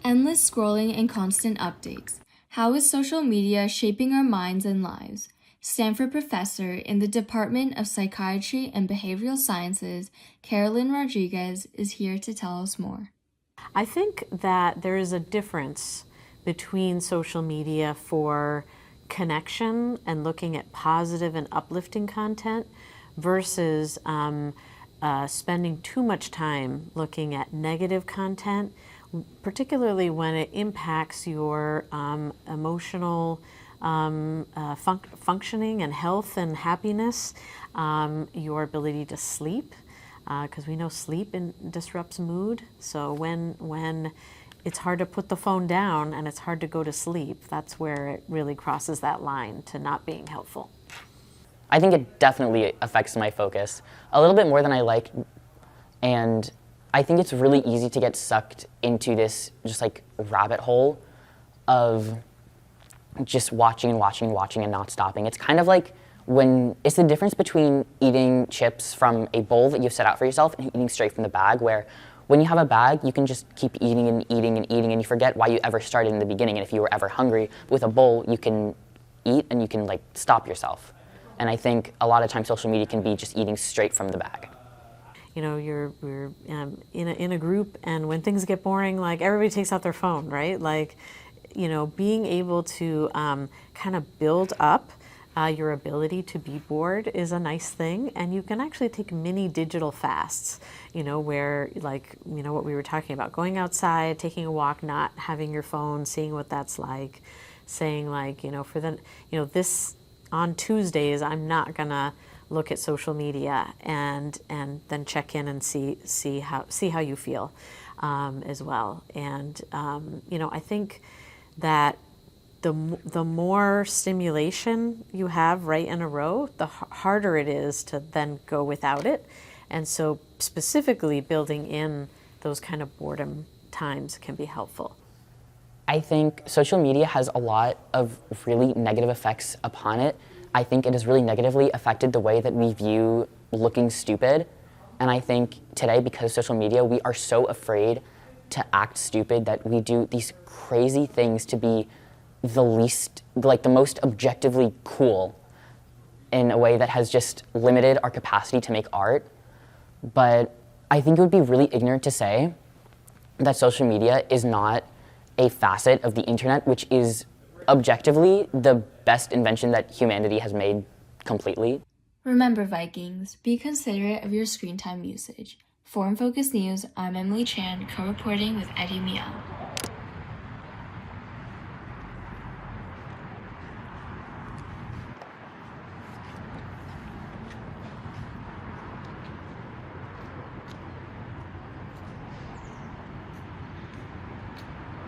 Endless scrolling and constant updates. How is social media shaping our minds and lives? Stanford professor in the Department of Psychiatry and Behavioral Sciences, Carolyn Rodriguez, is here to tell us more. I think that there is a difference between social media for connection and looking at positive and uplifting content versus spending too much time looking at negative content, particularly when it impacts your emotional functioning and health and happiness, your ability to sleep, because we know sleep disrupts mood. So when it's hard to put the phone down and it's hard to go to sleep, that's where it really crosses that line to not being helpful. I think it definitely affects my focus a little bit more than I like, and I think it's really easy to get sucked into this just like rabbit hole of just watching and watching and watching and not stopping. It's kind of like it's the difference between eating chips from a bowl that you've set out for yourself and eating straight from the bag, where when you have a bag, you can just keep eating and eating and eating, and you forget why you ever started in the beginning, and if you were ever hungry. With a bowl, you can eat and you can like stop yourself. And I think a lot of times social media can be just eating straight from the bag. You know, we're in a group, and when things get boring, like everybody takes out their phone, right? Like, you know, being able to kind of build up your ability to be bored is a nice thing, and you can actually take mini digital fasts, you know, where, like, you know, what we were talking about, going outside, taking a walk, not having your phone, seeing what that's like, saying like, you know, this on Tuesdays, I'm not gonna look at social media, and then check in and see how you feel as well. And you know, I think that the more stimulation you have right in a row, the harder it is to then go without it. And so specifically building in those kind of boredom times can be helpful. I think social media has a lot of really negative effects upon it. I think it has really negatively affected the way that we view looking stupid. And I think today, because of social media, we are so afraid to act stupid that we do these crazy things to be the most objectively cool, in a way that has just limited our capacity to make art. But I think it would be really ignorant to say that social media is not a facet of the internet, which is objectively the best invention that humanity has made completely. Remember, Vikings, be considerate of your screen time usage. For In Focus News, I'm Emily Chan, co-reporting with Eddie Miao.